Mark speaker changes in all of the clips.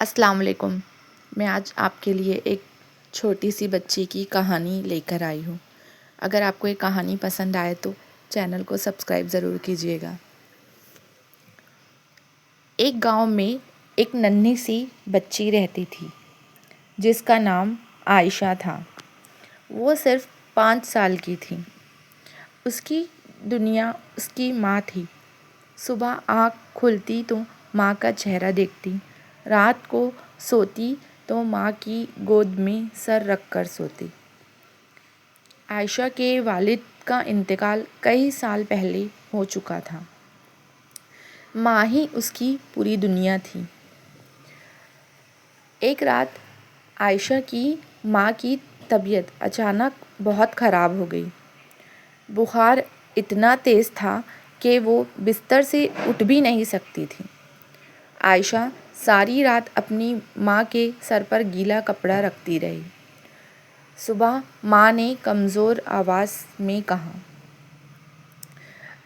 Speaker 1: السلام علیکم۔ میں آج آپ کے لیے ایک چھوٹی سی بچی کی کہانی لے کر آئی ہوں۔ اگر آپ کو یہ کہانی پسند آئے تو چینل کو سبسکرائب ضرور کیجیے گا۔ ایک گاؤں میں ایک ننھی سی بچی رہتی تھی جس کا نام عائشہ تھا۔ وہ صرف 5 سال کی تھی۔ اس کی دنیا اس کی ماں تھی۔ صبح آنکھ کھلتی تو ماں کا چہرہ دیکھتی، رات کو سوتی تو ماں کی گود میں سر رکھ کر سوتی۔ عائشہ کے والد کا انتقال کئی سال پہلے ہو چکا تھا۔ ماں ہی اس کی پوری دنیا تھی۔ ایک رات عائشہ کی ماں کی طبیعت اچانک بہت خراب ہو گئی۔ بخار اتنا تیز تھا کہ وہ بستر سے اٹھ بھی نہیں سکتی تھی۔ عائشہ ساری رات اپنی ماں کے سر پر گیلا کپڑا رکھتی رہی۔ صبح ماں نے کمزور آواز میں کہا،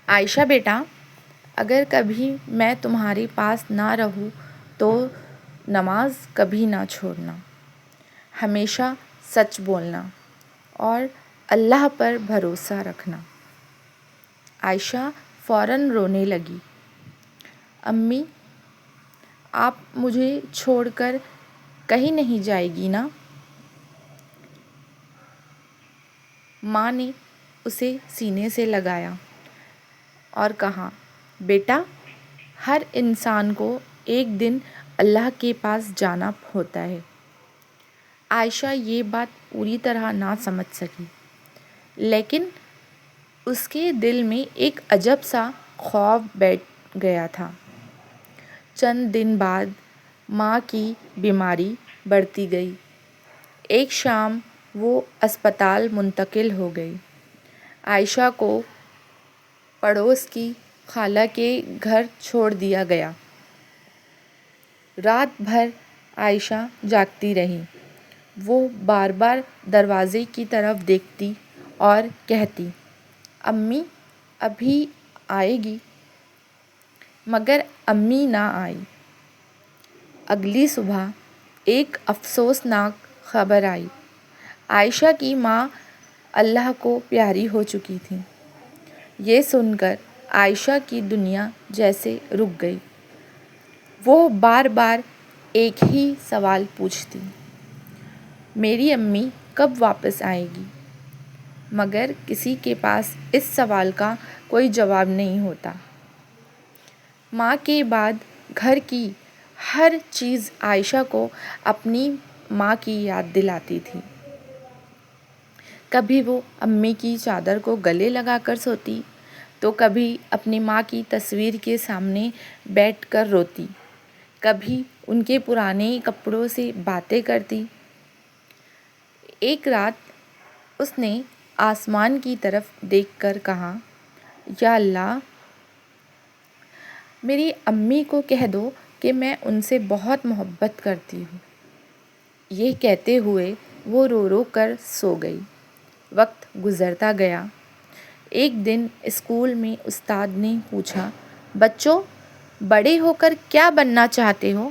Speaker 1: عائشہ بیٹا، اگر کبھی میں تمہارے پاس نہ رہوں تو نماز کبھی نہ چھوڑنا، ہمیشہ سچ بولنا اور اللہ پر بھروسہ رکھنا۔ عائشہ فوراً رونے لگی۔ امی، آپ مجھے چھوڑ کر کہیں نہیں جائے گی نا؟ ماں نے اسے سینے سے لگایا اور کہا، بیٹا، ہر انسان کو ایک دن اللہ کے پاس جانا ہوتا ہے۔ عائشہ یہ بات پوری طرح نہ سمجھ سکی، لیکن اس کے دل میں ایک عجب سا خوف بیٹھ گیا تھا۔ چند دن بعد ماں کی بیماری بڑھتی گئی۔ ایک شام وہ اسپتال منتقل ہو گئی۔ عائشہ کو پڑوس کی خالہ کے گھر چھوڑ دیا گیا۔ رات بھر عائشہ جاگتی رہی۔ وہ بار بار دروازے کی طرف دیکھتی اور کہتی، امی ابھی آئے گی، مگر امی نہ آئی۔ اگلی صبح ایک افسوسناک خبر آئی۔ عائشہ کی ماں اللہ کو پیاری ہو چکی تھی۔ یہ سن کر عائشہ کی دنیا جیسے رک گئی۔ وہ بار بار ایک ہی سوال پوچھتی، میری امی کب واپس آئے گی؟ مگر کسی کے پاس اس سوال کا کوئی جواب نہیں ہوتا۔ ماں کے بعد گھر کی ہر چیز عائشہ کو اپنی ماں کی یاد دلاتی تھی۔ کبھی وہ امی کی چادر کو گلے لگا کر سوتی تو کبھی اپنی ماں کی تصویر کے سامنے بیٹھ کر روتی، کبھی ان کے پرانے کپڑوں سے باتیں کرتی۔ ایک رات اس نے آسمان کی طرف دیکھ کر کہا، یا اللہ، میری امی کو کہہ دو کہ میں ان سے بہت محبت کرتی ہوں۔ یہ کہتے ہوئے وہ رو رو کر سو گئی۔ وقت گزرتا گیا۔ ایک دن اسکول میں استاد نے پوچھا، بچوں، بڑے ہو کر کیا بننا چاہتے ہو؟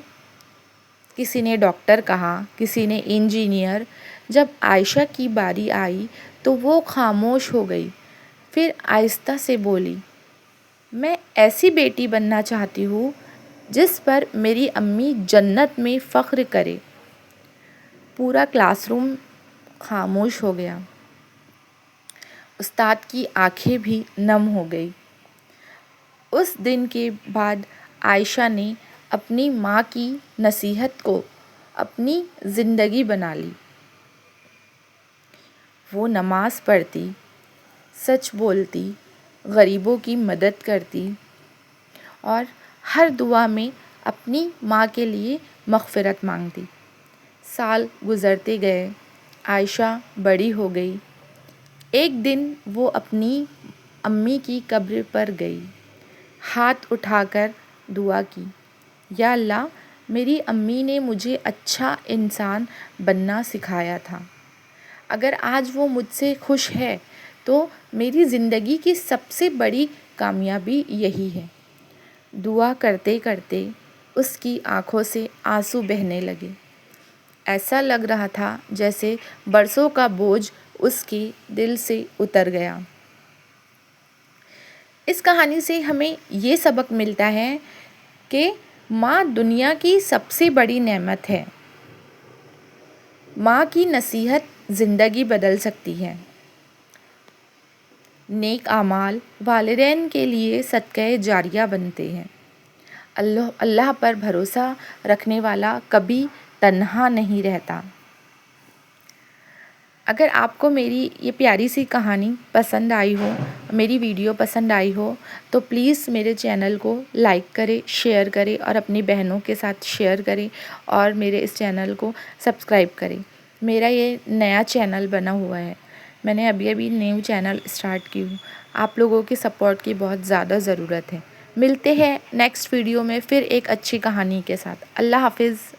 Speaker 1: کسی نے ڈاکٹر کہا، کسی نے انجینئر۔ جب عائشہ کی باری آئی تو وہ خاموش ہو گئی، پھر آہستہ سے بولی، میں ایسی بیٹی بننا چاہتی ہوں جس پر میری امی جنت میں فخر کرے۔ پورا کلاس روم خاموش ہو گیا۔ استاد کی آنکھیں بھی نم ہو گئی۔ اس دن کے بعد عائشہ نے اپنی ماں کی نصیحت کو اپنی زندگی بنا لی۔ وہ نماز پڑھتی، سچ بولتی، غریبوں کی مدد کرتی اور ہر دعا میں اپنی ماں کے لیے مغفرت مانگتی۔ سال گزرتے گئے، عائشہ بڑی ہو گئی۔ ایک دن وہ اپنی امی کی قبر پر گئی، ہاتھ اٹھا کر دعا کی، یا اللہ، میری امی نے مجھے اچھا انسان بننا سکھایا تھا۔ اگر آج وہ مجھ سے خوش ہے تو میری زندگی کی سب سے بڑی کامیابی یہی ہے۔ دعا کرتے کرتے اس کی آنکھوں سے آنسو بہنے لگے۔ ایسا لگ رہا تھا جیسے برسوں کا بوجھ اس کے دل سے اتر گیا۔ اس کہانی سے ہمیں یہ سبق ملتا ہے کہ ماں دنیا کی سب سے بڑی نعمت ہے۔ ماں کی نصیحت زندگی بدل سکتی ہے۔ نیک اعمال والدین کے لیے صدقہ جاریہ بنتے ہیں۔ اللہ پر بھروسہ رکھنے والا کبھی تنہا نہیں رہتا۔ اگر آپ کو میری یہ پیاری سی کہانی پسند آئی ہو، میری ویڈیو پسند آئی ہو تو پلیز میرے چینل کو لائک کرے، شیئر کرے اور اپنی بہنوں کے ساتھ شیئر کرے اور میرے اس چینل کو سبسکرائب کرے۔ میرا یہ نیا چینل بنا ہوا ہے، میں نے ابھی نیو چینل اسٹارٹ کی ہوں۔ آپ لوگوں کی سپورٹ کی بہت زیادہ ضرورت ہے۔ ملتے ہیں نیکسٹ ویڈیو میں پھر ایک اچھی کہانی کے ساتھ۔ اللہ حافظ۔